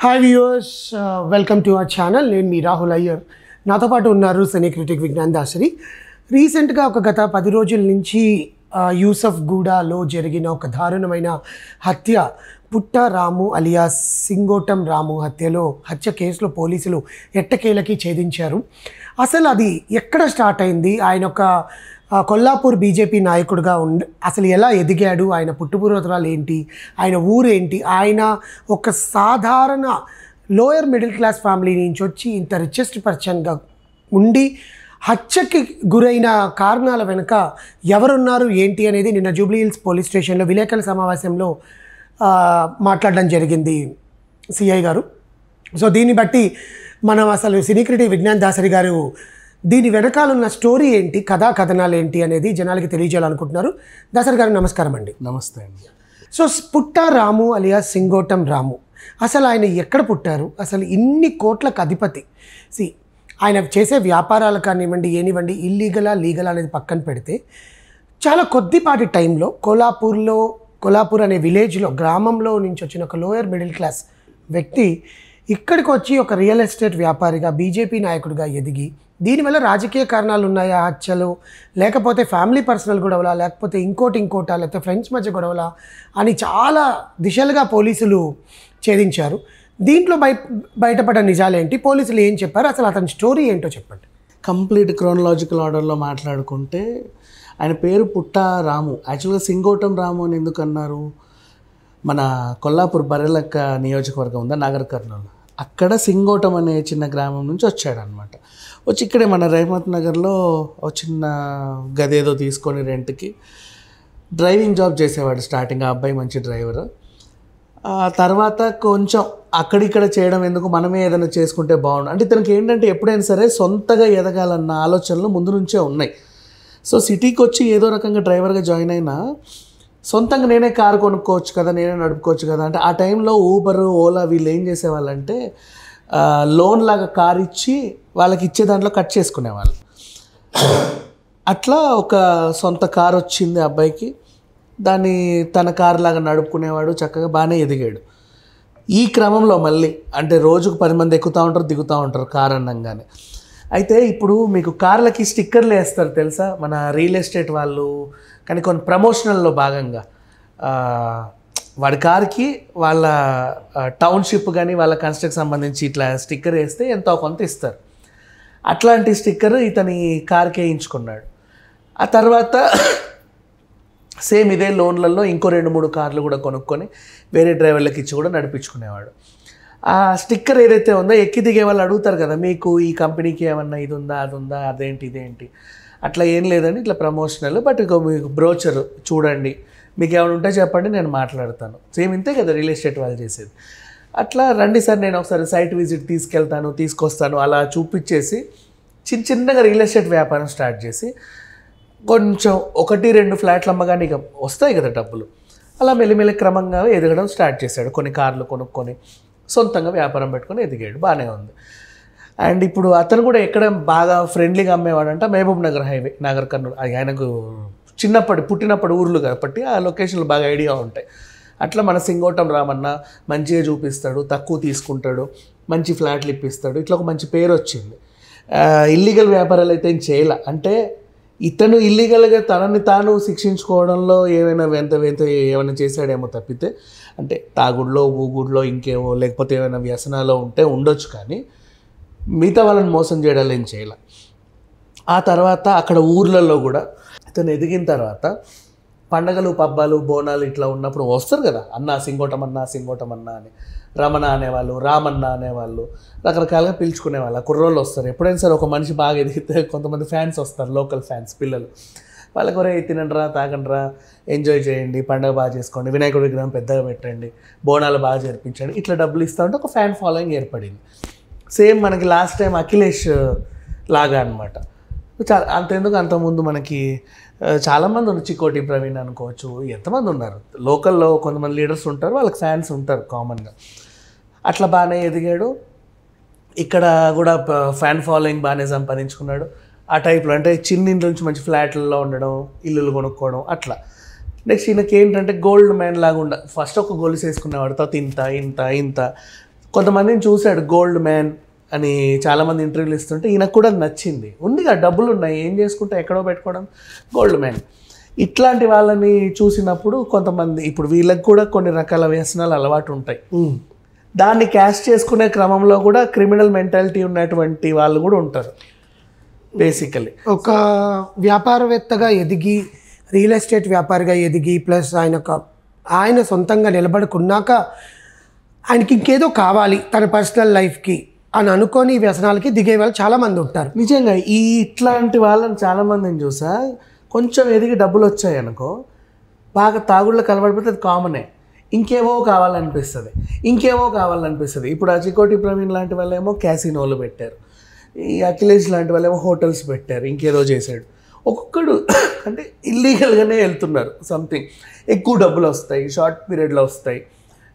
Hi viewers, welcome to our channel. నేను మీ రాహుల్ అయ్యర్. నాతో పాటు ఉన్నారు సినీ క్రిటిక్ విజ్ఞాన్ దాసరి. రీసెంట్గా గత 10 రోజుల నుంచి యూసఫ్ గూడాలో జరిగిన ఒక దారుణమైన హత్య, పుట్ట రాము అలియాస్ సింగోటం రాము హత్య కేసులో పోలీసులు ఎట్టకేలకి ఛేదించారు. అసలు అది ఎక్కడ స్టార్ట్ అయింది, ఆయన ఒక కొల్లాపూర్ బీజేపీ నాయకుడిగా అసలు ఎలా ఎదిగాడు, ఆయన పుట్టుపూర్వోత్తరాలు ఏంటి, ఆయన ఊరేంటి, ఆయన ఒక సాధారణ లోయర్ మిడిల్ క్లాస్ ఫ్యామిలీ నుంచి వచ్చి ఇంత రిచెస్ట్ పర్సన్గా ఉండి హత్యకి గురైన కారణాల వెనుక ఎవరున్నారు ఏంటి అనేది నిన్న జూబ్లీ హిల్స్ పోలీస్ స్టేషన్లో విలేకరుల సమావేశంలో మాట్లాడడం జరిగింది సిఐ గారు. సో దీన్ని బట్టి మనం అసలు సినీ క్రిటిక్ విజ్ఞాన్ దాసరి గారు దీని వెనకాలన్న స్టోరీ ఏంటి, కథనాలు ఏంటి అనేది జనాలకి తెలియజేయాలనుకుంటున్నారు. దాసరి గారు నమస్కారం అండి. నమస్తే అండి. సో పుట్ట రాము అలియాస్ సింగోటం రాము, అసలు ఆయన ఎక్కడ పుట్టారు, అసలు ఇన్ని కోట్లకు అధిపతి, ఆయన చేసే వ్యాపారాలు కానివ్వండి ఏనివ్వండి, లీగల్ అనేది పక్కన పెడితే చాలా కొద్దిపాటి టైంలో కొల్లాపూర్ అనే విలేజ్లో, గ్రామంలో నుంచి వచ్చిన ఒక లోయర్ మిడిల్ క్లాస్ వ్యక్తి ఇక్కడికి వచ్చి ఒక రియల్ ఎస్టేట్ వ్యాపారిగా, బీజేపీ నాయకుడిగా ఎదిగి, దీనివల్ల రాజకీయ కారణాలు ఉన్నాయా, హత్యలు, లేకపోతే ఫ్యామిలీ పర్సనల్ గొడవలా, లేకపోతే ఇంకోటా, లేకపోతే ఫ్రెండ్స్ మధ్య గొడవలా అని చాలా దిశలుగా పోలీసులు ఛేదించారు. దీంట్లో బయటపడ్డ నిజాలేంటి, పోలీసులు ఏం చెప్పారు, అసలు అతని స్టోరీ ఏంటో చెప్పండి. కంప్లీట్ క్రోనలాజికల్ ఆర్డర్లో మాట్లాడుకుంటే ఆయన పేరు పుట్ట రాము. యాక్చువల్గా సింగోటం రాము అని ఎందుకు అన్నారు, మన కొల్లాపూర్ బర్రెలక్క నియోజకవర్గం ఉందా, నాగర్ కర్నూలు, అక్కడ సింగోటం అనే చిన్న గ్రామం నుంచి వచ్చాడనమాట. వచ్చి ఇక్కడే మన రేమత్ నగర్లో ఒక చిన్న గదేదో తీసుకొని రెంట్కి డ్రైవింగ్ జాబ్ చేసేవాడు స్టార్టింగ్. ఆ అబ్బాయి మంచి డ్రైవర్. తర్వాత కొంచెం అక్కడిక్కడ చేయడం ఎందుకు, మనమే ఏదైనా చేసుకుంటే బాగుండు అంటే ఇతనికి ఏంటంటే ఎప్పుడైనా సరే సొంతగా ఎదగాలన్న ఆలోచనలు ముందు నుంచే ఉన్నాయి. సో సిటీకి వచ్చి ఏదో రకంగా డ్రైవర్గా జాయిన్ అయినా సొంతంగా నేనే కారు కొనుక్కోవచ్చు కదా, నేనే నడుపుకోవచ్చు కదా అంటే ఆ టైంలో ఊబర్, ఓలా వీళ్ళు ఏం చేసేవాళ్ళంటే లోన్ లాగా కారు ఇచ్చి వాళ్ళకి ఇచ్చే దాంట్లో కట్ చేసుకునేవాళ్ళు. అట్లా ఒక సొంత కారు వచ్చింది అబ్బాయికి, దాన్ని తన కారు లాగా నడుపుకునేవాడు, చక్కగా బాగానే ఎదిగాడు. ఈ క్రమంలో మళ్ళీ అంటే రోజుకు 10 మంది ఎక్కుతూ ఉంటారు, దిగుతూ ఉంటారు కారు అన్నంగానే. అయితే ఇప్పుడు మీకు కార్లకి స్టిక్కర్లు వేస్తారు తెలుసా మన రియల్ ఎస్టేట్ వాళ్ళు, కానీ కొన్ని ప్రమోషనల్లో భాగంగా వాడి కార్కి వాళ్ళ టౌన్షిప్ కానీ వాళ్ళ కన్స్ట్రక్షన్ సంబంధించి ఇట్లా స్టిక్కర్ వేస్తే ఎంతో కొంత ఇస్తారు. అట్లాంటి స్టిక్కర్ ఇతని కార్కి వేయించుకున్నాడు. ఆ తర్వాత సేమ్ ఇదే లోన్లలో ఇంకో 2-3 కార్లు కూడా కొనుక్కొని వేరే డ్రైవర్లకు ఇచ్చి కూడా నడిపించుకునేవాడు. ఆ స్టిక్కర్ ఏదైతే ఉందో ఎక్కి దిగే వాళ్ళు అడుగుతారు కదా, మీకు ఈ కంపెనీకి ఏమన్నా ఇది ఉందా, అది ఉందా, అదేంటి ఇదేంటి, అట్లా ఏం లేదండి, ఇట్లా ప్రమోషనల్, బట్ ఇక మీకు బ్రోచర్ చూడండి, మీకు ఏమైనా ఉంటే చెప్పండి నేను మాట్లాడతాను. సేమ్ ఇంతే కదా రియల్ ఎస్టేట్ వాళ్ళు చేసేది. అట్లా రండి సార్, నేను ఒకసారి సైట్ విజిట్ తీసుకొస్తాను అలా చూపించేసి చిన్నగా రియల్ ఎస్టేట్ వ్యాపారం స్టార్ట్ చేసి కొంచెం 1-2 ఫ్లాట్లు అమ్మగానే ఇక వస్తాయి కదా డబ్బులు, అలా మెల్లిమెల్లి క్రమంగా ఎదగడం స్టార్ట్ చేశాడు. కొన్ని కార్లు కొనుక్కొని సొంతంగా వ్యాపారం పెట్టుకొని ఎదిగాడు, బాగానే ఉంది. అండ్ ఇప్పుడు అతను కూడా ఎక్కడ బాగా ఫ్రెండ్లీగా అమ్మేవాడంట, మహబూబ్ నగర్ హైవే, నాగర్ కర్నూలు. ఆయనకు పుట్టినప్పుడు ఊర్లు కాబట్టి ఆ లొకేషన్లు బాగా ఐడియా ఉంటాయి. అట్లా మన సింగోటం రామన్న మంచిగా చూపిస్తాడు, తక్కువ తీసుకుంటాడు, మంచి ఫ్లాట్లు ఇప్పిస్తాడు, ఇట్లా ఒక మంచి పేరు వచ్చింది. ఇల్లీగల్ వ్యాపారాలు అయితే ఏం చేయాల అంటే ఇతను ఇల్లీగల్గా తనని తాను శిక్షించుకోవడంలో ఏమైనా ఏమైనా చేశాడేమో తప్పితే, అంటే తాగుడులో ఊగుడులో ఇంకేమో లేకపోతే ఏమైనా వ్యసనాలు ఉంటే ఉండొచ్చు, కానీ మిగతా వాళ్ళని మోసం చేయడాలు ఏం చేయాల. ఆ తర్వాత అక్కడ ఊర్లలో కూడా ఇతను ఎదిగిన తర్వాత పండగలు, పబ్బాలు, బోనాలు ఇట్లా ఉన్నప్పుడు వస్తారు కదా, సింగోటం అన్న అని, రమణ అనేవాళ్ళు, రామన్న అనేవాళ్ళు, రకరకాలుగా పిలుచుకునేవాళ్ళు. కుర్రోళ్ళు వస్తారు ఎప్పుడైనా సరే, ఒక మనిషి బాగా ఎదిగితే కొంతమంది ఫ్యాన్స్ వస్తారు, లోకల్ ఫ్యాన్స్, పిల్లలు. వాళ్ళకి ఒరే తినండిరా, తాగండిరా, ఎంజాయ్ చేయండి, పండుగ బాగా చేసుకోండి, వినాయకుడి విగ్రహం పెద్దగా పెట్టండి, బోనాలు బాగా జరిపించండి, ఇట్లా డబ్బులు ఇస్తూ ఉంటే ఒక ఫ్యాన్ ఫాలోయింగ్ ఏర్పడింది. సేమ్ మనకి లాస్ట్ టైం అఖిలేష్ లాగా అనమాట. అంతెందుకు అంతకుముందు మనకి చాలామంది ఉన్నారు, చికోటి ప్రవీణ్ అనుకోవచ్చు, ఎంతమంది ఉన్నారు లోకల్లో, కొంతమంది లీడర్స్ ఉంటారు, వాళ్ళకి ఫ్యాన్స్ ఉంటారు కామన్గా. అట్లా బాగానే ఎదిగాడు. ఇక్కడ కూడా ఫ్యాన్ ఫాలోయింగ్ బాగానే సంపాదించుకున్నాడు. ఆ టైప్లో అంటే చిన్న ఇంట్లో నుంచి మంచి ఫ్లాట్లలో ఉండడం, ఇల్లులు కొనుక్కోవడం అట్లా. నెక్స్ట్ ఈయనకి ఏంటంటే గోల్డ్ మ్యాన్ లాగా ఫస్ట్ ఒక గొలుసు వేసుకునేవాడు, తర్వాత ఇంత కొంతమందిని చూశాడు గోల్డ్ మ్యాన్ అని చాలామంది ఇంటర్వ్యూలు ఇస్తుంటే ఈయనకు కూడా నచ్చింది. ఉందిగా డబ్బులు ఉన్నాయి, ఏం చేసుకుంటే ఎక్కడో పెట్టుకోవడం, గోల్డ్ మ్యాన్. ఇట్లాంటి వాళ్ళని చూసినప్పుడు కొంతమంది ఇప్పుడు వీళ్ళకి కూడా కొన్ని రకాల వ్యసనాలు అలవాటు ఉంటాయి. దాన్ని క్యాష్ చేసుకునే క్రమంలో కూడా క్రిమినల్ మెంటాలిటీ ఉన్నటువంటి వాళ్ళు కూడా ఉంటారు. బేసికలీ ఒక వ్యాపారవేత్తగా ఎదిగి, రియల్ ఎస్టేట్ వ్యాపారిగా ఎదిగి, ప్లస్ ఆయన సొంతంగా నిలబడుకున్నాక ఆయనకి ఇంకేదో కావాలి తన పర్సనల్ లైఫ్కి అని అనుకొని వ్యసనాలకి దిగే వాళ్ళు చాలామంది ఉంటారు. నిజంగా ఇట్లాంటి వాళ్ళని చాలామందిని చూసా. కొంచెం ఎదిగి డబ్బులు వచ్చాయి అనుకో, బాగా తాగుళ్ళకి అలవాడిపోతే అది కామనే. ఇంకేమో కావాలనిపిస్తుంది. ఇప్పుడు ఆ చికోటి ప్రవీణ్ లాంటి వాళ్ళేమో క్యాసినోలు పెట్టారు, ఈ అఖిలేష్ లాంటి వాళ్ళేమో హోటల్స్ పెట్టారు, ఇంకేదో చేశాడు. ఒక్కొక్కడు అంటే ఇల్లీగల్గానే వెళ్తున్నారు. సంథింగ్ ఎక్కువ డబ్బులు వస్తాయి, షార్ట్ పీరియడ్లో వస్తాయి.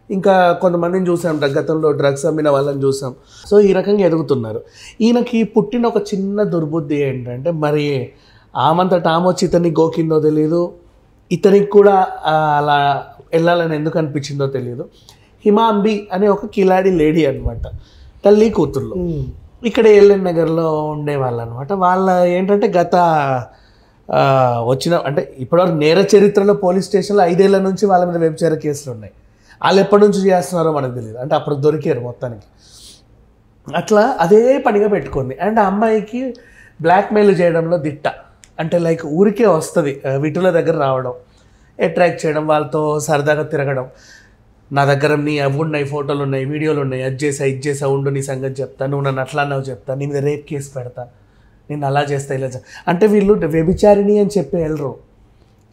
ఇంకా కొంతమందిని చూసాం, గతంలో డ్రగ్స్ అమ్మిన వాళ్ళని చూసాం. సో ఈ రకంగా ఎదుగుతున్నారు. ఈయనకి పుట్టిన ఒక చిన్న దుర్బుద్ధి ఏంటంటే, మరి ఆమంతట ఆమొచ్చి ఇతనికి గోకిందో తెలియదు, ఇతనికి కూడా అలా వెళ్ళాలని ఎందుకు అనిపించిందో తెలియదు. హిమాంబి అనే ఒక కిలాడి లేడీ అనమాట, తల్లి కూతుర్లు. ఇక్కడ ఎల్ఎన్ నగర్లో ఉండేవాళ్ళు అనమాట. వాళ్ళ ఏంటంటే వచ్చిన అంటే ఇప్పటివరకు నేర చరిత్రలో పోలీస్ స్టేషన్లో 5 ఏళ్ల నుంచి వాళ్ళ మీద వ్యభిచార కేసులు ఉన్నాయి. వాళ్ళు ఎప్పటి నుంచి చేస్తున్నారో మనకు తెలియదు. అంటే అప్పుడు దొరికారు మొత్తానికి. అట్లా అదే పనిగా పెట్టుకుంది. అండ్ ఆ అమ్మాయికి బ్లాక్మెయిల్ చేయడంలో దిట్ట. అంటే లైక్ ఊరికే వస్తుంది, వీటుల దగ్గర రావడం, అట్రాక్ట్ చేయడం, వాళ్ళతో సరదాగా తిరగడం. నా దగ్గర నీ అవి ఉన్నాయి, ఫోటోలు ఉన్నాయి, వీడియోలు ఉన్నాయి, అది చేసా ఉండు, నీ సంగతి చెప్తా, నువ్వు నన్ను అట్లా అన్నావు చెప్తా, నీ మీద రేప్ కేసు పెడతా, నేను అలా చేస్తా, ఇలా అంటే వీళ్ళు వ్యభిచారిణి అని చెప్పి వెళ్ళరు,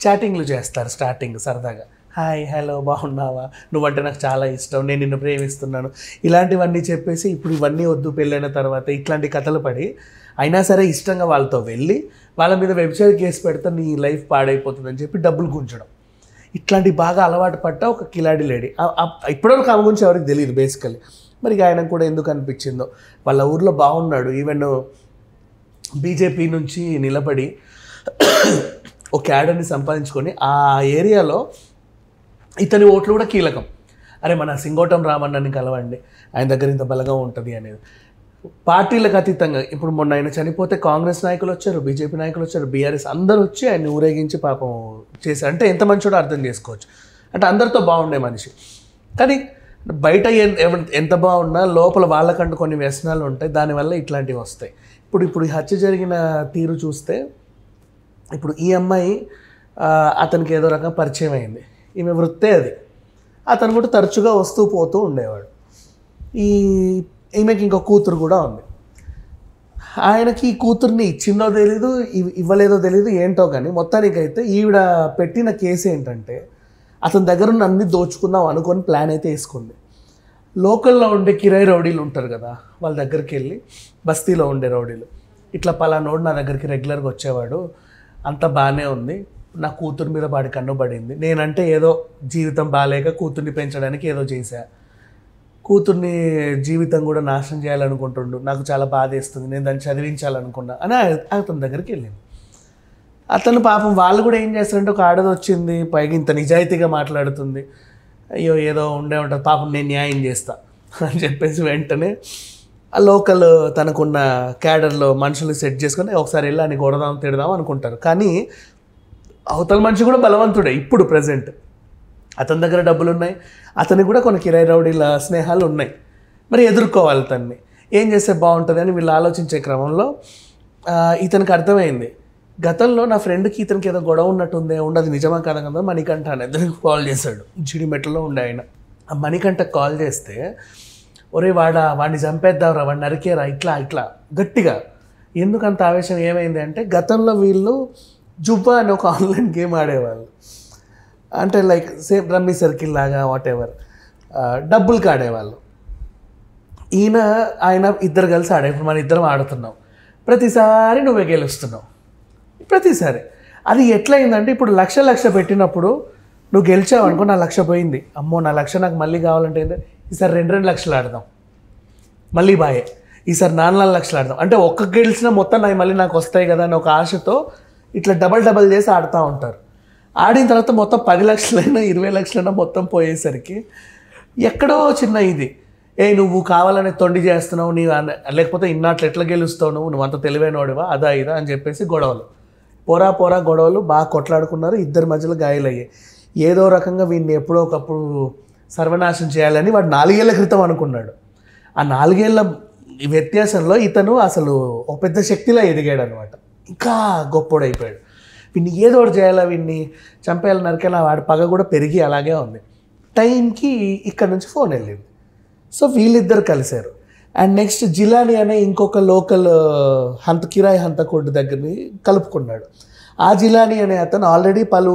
చాటింగ్లు చేస్తారు స్టార్టింగ్ సరదాగా. హాయ్, హలో, బాగున్నావా, నువ్వంటే నాకు చాలా ఇష్టం, నేను నిన్ను ప్రేమిస్తున్నాను, ఇలాంటివన్నీ చెప్పేసి ఇప్పుడు ఇవన్నీ వద్దు పెళ్ళైన తర్వాత ఇట్లాంటి కథలు పడి అయినా సరే ఇష్టంగా వాళ్ళతో వెళ్ళి వాళ్ళ మీద వ్యభిచార కేసు పెడితే నీ లైఫ్ పాడైపోతుందని చెప్పి డబ్బులు గుంచడం. ఇట్లాంటి బాగా అలవాటు పడ్డ ఒక కిలాడి లేడీ. ఇప్పటివరకు ఆమె గురించి ఎవరికి తెలియదు బేసికలీ. మరి ఆయనకు కూడా ఎందుకు అనిపించిందో, వాళ్ళ ఊర్లో బాగున్నాడు, ఈవెన్ బీజేపీ నుంచి నిలబడి ఒక క్యాడర్ని సంపాదించుకొని ఆ ఏరియాలో ఇతని ఓట్లు కూడా కీలకం. అరే మన సింగోటం రామన్నని కలవండి, ఆయన దగ్గర ఇంత బలంగా ఉంటుంది అనేది. పార్టీలకు అతీతంగా ఇప్పుడు మొన్న ఆయన చనిపోతే కాంగ్రెస్ నాయకులు వచ్చారు, బీజేపీ నాయకులు వచ్చారు, బీఆర్ఎస్ అందరూ వచ్చి ఆయన ఊరేగించి పాపం చేశారు. అంటే ఎంత మంచోడో అర్థం చేసుకోవచ్చు. అంటే అందరితో బాగుండే మనిషి. కానీ బయట ఎంత బాగున్నా లోపల వాళ్ళకంటూ కొన్ని వ్యసనాలు ఉంటాయి, దానివల్ల ఇట్లాంటివి వస్తాయి. ఇప్పుడు ఈ హత్య జరిగిన తీరు చూస్తే, ఇప్పుడు ఈ అమ్మాయి అతనికి ఏదో రకంగా పరిచయం అయింది, ఈమె వృత్తే అది. అతను కూడా తరచుగా వస్తూ పోతూ ఉండేవాడు. ఈమెకి ఇంకో కూతురు కూడా ఉంది. ఆయనకి ఈ కూతుర్ని ఇచ్చిందో తెలీదు, ఇవ్వలేదో తెలీదు, ఏంటో కానీ మొత్తానికైతే ఈవిడ పెట్టిన కేసు ఏంటంటే, అతని దగ్గర ఉన్న అన్ని దోచుకుందాం అనుకొని ప్లాన్ అయితే వేసుకుంది. లోకల్లో ఉండే కిరాయి రౌడీలు ఉంటారు కదా, వాళ్ళ దగ్గరికి వెళ్ళి, బస్తీలో ఉండే రౌడీలు, ఇట్లా పలానోడు నా దగ్గరికి రెగ్యులర్గా వచ్చేవాడు, అంత బాగానే ఉంది, నా కూతురు మీద వాడి కన్ను పడింది, నేనంటే ఏదో జీవితం బాగాలేక కూతుర్ని పెంచడానికి ఏదో చేశా, కూతుర్ని జీవితం కూడా నాశనం చేయాలనుకుంటుండు, నాకు చాలా బాధ వేస్తుంది, నేను దాన్ని చదివించాలనుకున్నా అని అతని దగ్గరికి వెళ్ళింది. అతను పాపం వాళ్ళు కూడా ఏం చేస్తారంటే, ఒక ఆడది వచ్చింది, పైగా ఇంత నిజాయితీగా మాట్లాడుతుంది, అయ్యో ఏదో ఉండే ఉంటుంది పాపం, నేను న్యాయం చేస్తా అని చెప్పేసి వెంటనే ఆ లోకల్ తనకున్న క్యాడర్లో మనుషులు సెట్ చేసుకొని ఒకసారి వెళ్ళి అని కొడదాం తిడదాం అనుకుంటారు. కానీ అవతల మనిషి కూడా బలవంతుడే. ఇప్పుడు ప్రజెంట్ అతని దగ్గర డబ్బులు ఉన్నాయి, అతనికి కూడా కొన్ని కిరాయి రౌడీల స్నేహాలు ఉన్నాయి. మరి ఎదుర్కోవాలి తన్ని, ఏం చేస్తే బాగుంటుంది అని వీళ్ళు ఆలోచించే క్రమంలో ఇతనికి అర్థమైంది, గతంలో నా ఫ్రెండ్కి ఇతనికి ఏదో గొడవ ఉన్నట్టుందే, ఉండదు నిజమా కాదా కదా మణికంఠ అని ఇద్దరికి కాల్ చేశాడు. జిడిమెట్లలో ఉండే ఆయన. ఆ మణికంఠకు కాల్ చేస్తే, ఒరే వాడిని చంపేద్దాంరా, వాడిని నరికేరా, ఇట్లా గట్టిగా. ఎందుకంత ఆవేశం ఏమైంది అంటే, గతంలో వీళ్ళు జుబ్బా అని ఒక ఆన్లైన్ గేమ్ ఆడేవాళ్ళు. అంటే లైక్ సేమ్ రమ్మీ సర్కిల్ లాగా వాట్ ఎవర్, డబ్బులకి ఆడేవాళ్ళు. ఆయన ఇద్దరు కలిసి ఆడే, ఇప్పుడు మన ఇద్దరం ఆడుతున్నాం, ప్రతిసారి నువ్వే గెలుస్తున్నావు, ప్రతిసారి. అది ఎట్లయిందంటే, ఇప్పుడు లక్ష పెట్టినప్పుడు నువ్వు గెలిచావు అనుకో, నా 1,00,000 పోయింది, అమ్మో నా 1,00,000 నాకు మళ్ళీ కావాలంటే ఈసారి 2 లక్షలు ఆడదాం, మళ్ళీ బాయే, ఈసారి 4 లక్షలు ఆడదాం. అంటే ఒక్క గెలిచినా మొత్తం మళ్ళీ నాకు వస్తాయి కదా అని ఒక ఆశతో ఇట్లా డబల్ చేసి ఆడుతూ ఉంటారు. ఆడిన తర్వాత మొత్తం 10 లక్షలైనా 20 లక్షలైనా మొత్తం పోయేసరికి ఎక్కడో చిన్న ఇది నువ్వు కావాలనే తొండి చేస్తున్నావు లేకపోతే ఇన్నాట్లు ఎట్లా గెలుస్తావు నువ్వు అంత తెలివైనవాడివా అదా ఇదా అని చెప్పేసి గొడవలు పోరా గొడవలు బాగా కొట్లాడుకున్నారు. ఇద్దరి మధ్యలో గాయాలయ్యాయి. ఏదో రకంగా వీడిని ఎప్పుడో ఒకప్పుడు సర్వనాశనం చేయాలని వాడు 4 ఏళ్ల క్రితం అనుకున్నాడు. ఆ 4 ఏళ్ల వ్యత్యాసంలో ఇతను అసలు ఒక పెద్ద శక్తిలా ఎదిగాడు అనమాట. ఇంకా గొప్పోడైపోయాడు. వీడిని ఏదో ఒకటి చేయాలా, వీడిని చంపేయాలి, నరికేలా, వాడి పగ కూడా పెరిగి అలాగే ఉంది. టైంకి ఇక్కడ నుంచి ఫోన్ వెళ్ళింది. సో వీళ్ళిద్దరు కలిశారు. అండ్ నెక్స్ట్ జిలానీ అనే ఇంకొక లోకల్ కిరాయి హంతకుడి దగ్గరని కలుపుకున్నాడు. ఆ జిలానీ అనే అతను ఆల్రెడీ పలు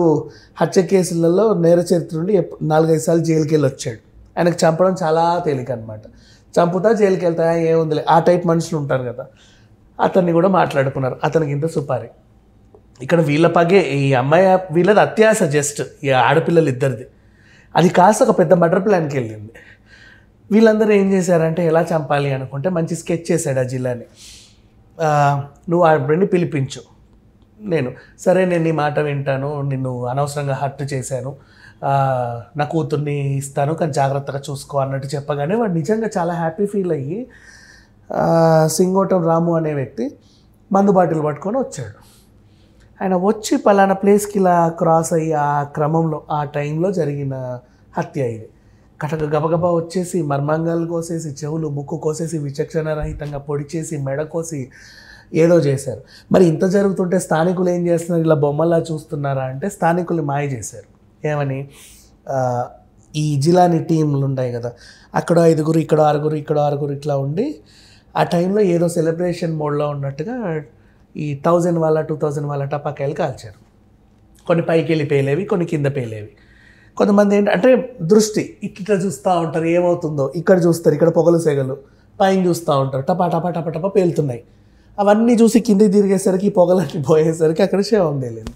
హత్య కేసులలో నేర చరిత్ర నుండి 4-5 సార్లు జైలుకి వెళ్ళి వచ్చాడు. ఆయనకు చంపడం చాలా తేలిక అనమాట. చంపుతా జైలుకి వెళ్తా ఏముందిలే ఆ టైప్ మనుషులు ఉంటారు కదా. అతన్ని కూడా మాట్లాడుకున్నారు. అతనికి ఇంత సుపారీ. ఇక్కడ వీళ్ళ పగే ఈ అమ్మాయి వీళ్ళది అత్యాశ జస్ట్ ఈ ఆడపిల్లలు ఇద్దరిది. అది కాస్త ఒక పెద్ద మర్డర్ ప్లాన్కి వెళ్ళింది. వీళ్ళందరూ ఏం చేశారంటే ఎలా చంపాలి అనుకుంటే మంచి స్కెచ్ చేశాడు ఆ జిల్లాని. నువ్వు ఆ అబ్బాయిని పిలిపించు, నేను నీ మాట వింటాను, నిన్ను అనవసరంగా హర్ట్ చేశాను, నా కూతుర్ని ఇస్తాను కానీ జాగ్రత్తగా చూసుకో అన్నట్టు చెప్పగానే వాడు నిజంగా చాలా హ్యాపీ ఫీల్ అయ్యి సింగోటం రాము అనే వ్యక్తి మందు బాటిల్ పట్టుకొని వచ్చాడు. ఆయన వచ్చి పలానా ప్లేస్కి ఇలా క్రాస్ అయ్యి ఆ క్రమంలో ఆ టైంలో జరిగిన హత్య ఇది. కటక గబగబా వచ్చేసి మర్మాంగాలు కోసేసి చెవులు ముక్కు కోసేసి విచక్షణ రహితంగా పొడి చేసి మెడ కోసి ఏదో చేశారు. మరి ఇంత జరుగుతుంటే స్థానికులు ఏం చేస్తున్నారు, ఇలా బొమ్మలా చూస్తున్నారా అంటే స్థానికులు మాయ చేశారు. ఏమని, ఈ జిలానీ టీంలు ఉంటాయి కదా, అక్కడ 5 ఇక్కడ 6 ఇట్లా ఉండి ఆ టైంలో ఏదో సెలబ్రేషన్ మోడ్లో ఉన్నట్టుగా ఈ 1000 వాళ్ళ 2000 వాళ్ళ టపాకాయలు కాల్చారు. కొన్ని పైకి వెళ్ళి పేలేవి, కొన్ని కింద పేలేవి. కొంతమంది ఏంటంటే దృష్టి ఇట్లా చూస్తూ ఉంటారు, ఏమవుతుందో ఇక్కడ చూస్తారు, ఇక్కడ పొగలు సెగలు పైన చూస్తూ ఉంటారు, టపా టపా టపా టపా పేలుతున్నాయి. అవన్నీ చూసి కిందికి తిరిగేసరికి పొగలన్నీ పోయేసరికి అక్కడ శవం తేలింది.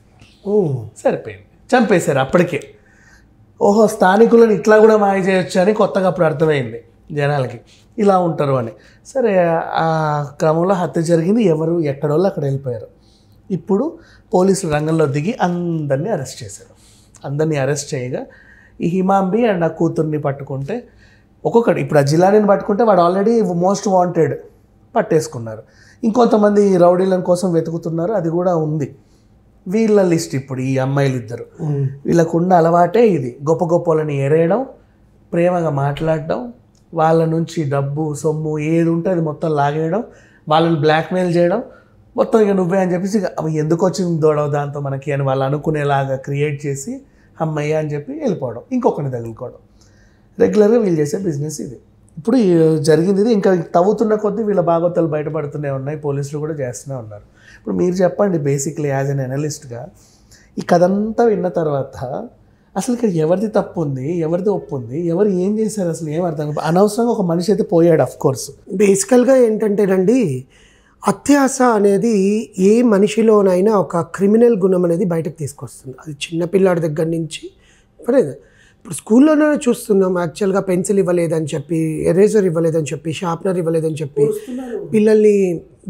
సరిపోయింది, చంపేశారు అప్పటికే. ఓహో స్థానికులను ఇట్లా కూడా మాయ చేయొచ్చు అని కొత్తగా అప్పుడు అర్థమైంది జనాలకి, ఇలా ఉంటారు అని. సరే ఆ క్రమంలో హత్య జరిగింది, ఎవరు ఎక్కడోళ్ళు అక్కడ వెళ్ళిపోయారు. ఇప్పుడు పోలీసులు రంగంలో దిగి అందరినీ అరెస్ట్ చేశారు. అందరినీ అరెస్ట్ చేయగా ఈ హిమాంబి అండ్ ఆ కూతుర్ని పట్టుకుంటే ఒక్కొక్కటి, ఇప్పుడు ఆ జిలానీని పట్టుకుంటే వాడు ఆల్రెడీ మోస్ట్ వాంటెడ్ పట్టేసుకున్నారు. ఇంకొంతమంది రౌడీలను కోసం వెతుకుతున్నారు, అది కూడా ఉంది. వీళ్ళ లిస్ట్ ఇప్పుడు ఈ అమ్మాయిలు ఇద్దరు, వీళ్ళకు ఉన్న అలవాటే ఇది, గొప్ప గొప్పలని ఎరేయడం, ప్రేమగా మాట్లాడడం, వాళ్ళ నుంచి డబ్బు సొమ్ము ఏది ఉంటే అది మొత్తం లాగేయడం, వాళ్ళని బ్లాక్మెయిల్ చేయడం, మొత్తం ఇక నువ్వే అని చెప్పేసి అవి ఎందుకు వచ్చింది దొడవ దాంతో మనకి అని వాళ్ళు అనుకునేలాగా క్రియేట్ చేసి అమ్మయ్య అని చెప్పి వెళ్ళిపోవడం, ఇంకొకరిని తగులుకోవడం. రెగ్యులర్గా వీళ్ళు చేసే బిజినెస్ ఇది. ఇప్పుడు జరిగింది ఇది. ఇంకా తవ్వుతున్న కొద్దీ వీళ్ళ భాగవతాలు బయటపడుతూనే ఉన్నాయి, పోలీసులు కూడా చేస్తూనే ఉన్నారు. ఇప్పుడు మీరు చెప్పండి, బేసిక్లీ యాజ్ అన్ అనలిస్ట్గా ఈ కథంతా విన్న తర్వాత అసలు ఇక్కడ ఎవరిది తప్పు ఉంది, ఎవరిది ఒప్పు ఉంది, ఎవరు ఏం చేశారు అసలు ఏం అర్థం. అనవసరంగా ఒక మనిషి అయితే పోయాడు. అఫ్ కోర్స్ బేసికల్గా ఏంటంటేనండి, అత్యాశ అనేది ఏ మనిషిలోనైనా ఒక క్రిమినల్ గుణం అనేది బయటకు తీసుకొస్తుంది. అది చిన్నపిల్లాడి దగ్గర నుంచి ఇప్పుడు స్కూల్లోనే చూస్తున్నాం. యాక్చువల్గా పెన్సిల్ ఇవ్వలేదని చెప్పి, ఎరేజర్ ఇవ్వలేదని చెప్పి, షార్ప్నర్ ఇవ్వలేదని చెప్పి పిల్లల్ని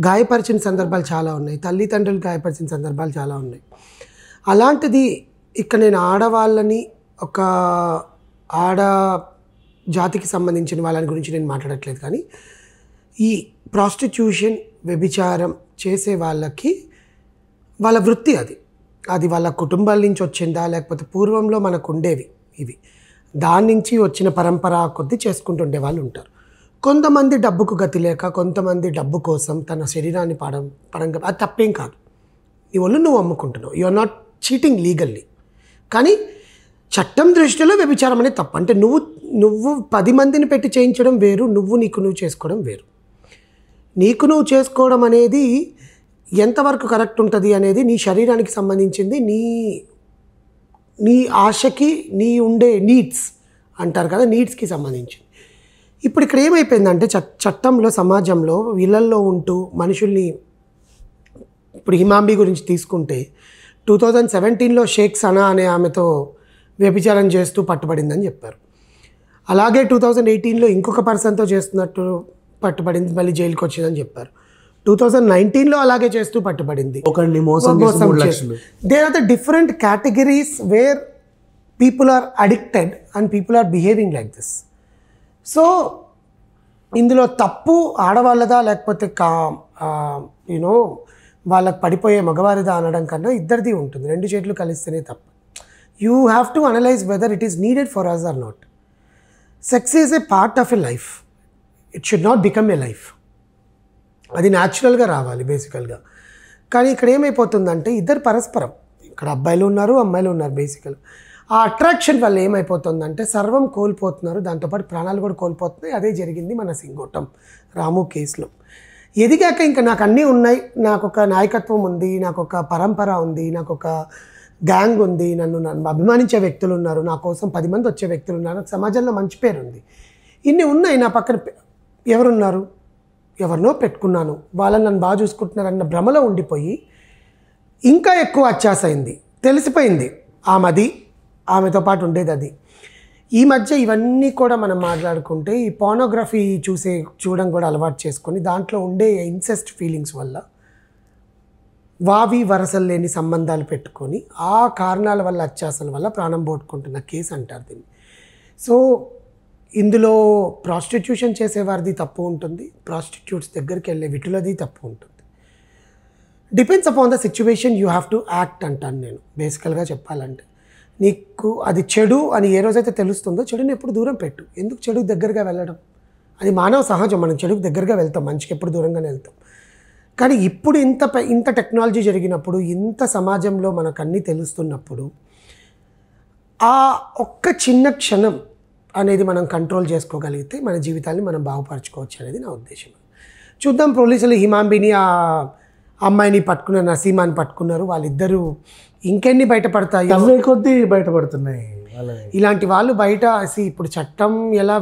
గాయపరిచిన సందర్భాలు చాలా ఉన్నాయి, తల్లిదండ్రులు గాయపరిచిన సందర్భాలు చాలా ఉన్నాయి. అలాంటిది ఇక్కడ నేను ఆడవాళ్ళని, ఒక ఆడ జాతికి సంబంధించిన వాళ్ళని గురించి నేను మాట్లాడట్లేదు, కానీ ఈ ప్రాస్టిట్యూషన్ వ్యభిచారం చేసే వాళ్ళకి వాళ్ళ వృత్తి అది వాళ్ళ కుటుంబాల నుంచి వచ్చిందా లేకపోతే పూర్వంలో మనకు ఉండేవి ఇవి, దాని నుంచి వచ్చిన పరంపర కొద్దీ చేసుకుంటుండే వాళ్ళు ఉంటారు. కొంతమంది డబ్బుకు గతి లేక, కొంతమంది డబ్బు కోసం తన శరీరాన్ని పరంగా, అది తప్పేం కాదు. నీ ఒళ్ళు నువ్వు అమ్ముకుంటున్నావు, you are not cheating legally. కానీ చట్టం దృష్టిలో వ్యభిచారం అనేది తప్పు. అంటే నువ్వు 10 మందిని పెట్టి చేయించడం వేరు, నీకు నువ్వు చేసుకోవడం వేరు. నీకు నువ్వు చేసుకోవడం అనేది ఎంతవరకు కరెక్ట్ ఉంటుంది అనేది నీ శరీరానికి సంబంధించింది, నీ ఆశకి, నీ ఉండే నీడ్స్ అంటారు కదా, నీడ్స్కి సంబంధించింది. ఇప్పుడు ఇక్కడ ఏమైపోయిందంటే చట్టంలో, సమాజంలో వీళ్ళల్లో ఉంటూ మనుషుల్ని, ఇప్పుడు హిమాంబి గురించి తీసుకుంటే 2017లో షేక్ సనా అనే ఆమెతో వ్యభిచారం చేస్తూ పట్టుబడిందని చెప్పారు. అలాగే 2018లో ఇంకొక పర్సన్తో చేస్తున్నట్టు పట్టుబడింది, మళ్ళీ జైలుకి వచ్చిందని చెప్పారు. 2019లో అలాగే చేస్తూ పట్టుబడింది. ఒకరిని మోసం చేసి. There are the different categories where people are addicted and people are behaving like this. So ఇందులో తప్పు ఆడవాళ్ళదా లేకపోతే యూనో వాళ్ళకి పడిపోయే మగవారిదా అనడం కన్నా ఇద్దరిది ఉంటుంది. రెండు చేతులు కలిస్తేనే తప్పు. You have to analyse whether it is needed for us or not. Sex is a part of a life. It should not become a life. అది న్యాచురల్గా రావాలి బేసికల్గా. కానీ ఇక్కడ ఏమైపోతుందంటే ఇద్దరు పరస్పరం, ఇక్కడ అబ్బాయిలు ఉన్నారు అమ్మాయిలు ఉన్నారు. బేసికల్గా ఆ అట్రాక్షన్ వల్ల ఏమైపోతుందంటే సర్వం కోల్పోతున్నారు, దాంతోపాటు ప్రాణాలు కూడా కోల్పోతున్నాయి. అదే జరిగింది మన సింగోటం రాము కేసులో. ఎదిగాక ఇంకా నాకు అన్నీ ఉన్నాయి, నాకు ఒక నాయకత్వం ఉంది, నాకు ఒక పరంపర ఉంది, నాకు ఒక గ్యాంగ్ ఉంది, నన్ను అభిమానించే వ్యక్తులు ఉన్నారు, నా కోసం 10 మంది వచ్చే వ్యక్తులు ఉన్నారు, నాకు సమాజంలో మంచి పేరు ఉంది, ఇన్ని ఉన్నాయి. నా పక్కన ఎవరున్నారు? ఎవరినో పెట్టుకున్నాను, వాళ్ళని నన్ను బాగా చూసుకుంటున్నారన్న భ్రమలో ఉండిపోయి ఇంకా ఎక్కువ అత్యాస అయింది. తెలిసిపోయింది ఆమెతో పాటు ఉండేది అది. ఈ మధ్య ఇవన్నీ కూడా మనం మాట్లాడుకుంటే ఈ పోర్నోగ్రఫీ చూడడం కూడా అలవాటు చేసుకొని దాంట్లో ఉండే ఇన్సెస్ట్ ఫీలింగ్స్ వల్ల వావి వరసలు లేని సంబంధాలు పెట్టుకొని ఆ కారణాల వల్ల అత్యాసల వల్ల ప్రాణం పోగొట్టుకుంటున్న కేసు అంటారు దీన్ని. సో ఇందులో ప్రాస్టిట్యూషన్ చేసేవారిది తప్పు ఉంటుంది, ప్రాస్టిట్యూట్స్ దగ్గరికి వెళ్ళే విటులది తప్పు ఉంటుంది. Depends upon the situation you have to act అంటాను నేను బేసికల్గా చెప్పాలంటే. నీకు అది చెడు అని ఏ రోజైతే తెలుస్తుందో చెడుని ఎప్పుడు దూరం పెట్టు. ఎందుకు చెడుకు దగ్గరగా వెళ్ళడం? అది మానవ సహజం, మనం చెడుకు దగ్గరగా వెళ్తాం, మంచికి ఎప్పుడు దూరంగానే వెళ్తాం. కానీ ఇప్పుడు ఇంత టెక్నాలజీ జరిగినప్పుడు, ఇంత సమాజంలో మనకు అన్నీ తెలుస్తున్నప్పుడు ఆ ఒక్క చిన్న క్షణం అనేది మనం కంట్రోల్ చేసుకోగలిగితే మన జీవితాన్ని మనం బాగుపరచుకోవచ్చు అనేది నా ఉద్దేశం. చూద్దాం, పోలీసులు హిమాంబిని ఆ అమ్మాయిని పట్టుకున్నారు, నసీమాని పట్టుకున్నారు. వాళ్ళిద్దరూ ఇంకెన్ని బయటపడతాయి, కొద్దీ బయటపడుతున్నాయి. ఇలాంటి వాళ్ళు బయట. ఇప్పుడు చట్టం ఎలా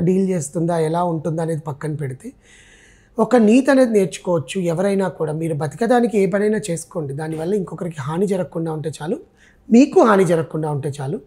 డీల్ చేస్తుందా, ఎలా ఉంటుందా అనేది పక్కన పెడితే ఒక నీతి అనేది నేర్చుకోవచ్చు. ఎవరైనా కూడా మీరు బతకడానికి ఏ పనైనా చేసుకోండి, దానివల్ల ఇంకొకరికి హాని జరగకుండా ఉంటే చాలు, మీకు హాని జరగకుండా ఉంటే చాలు.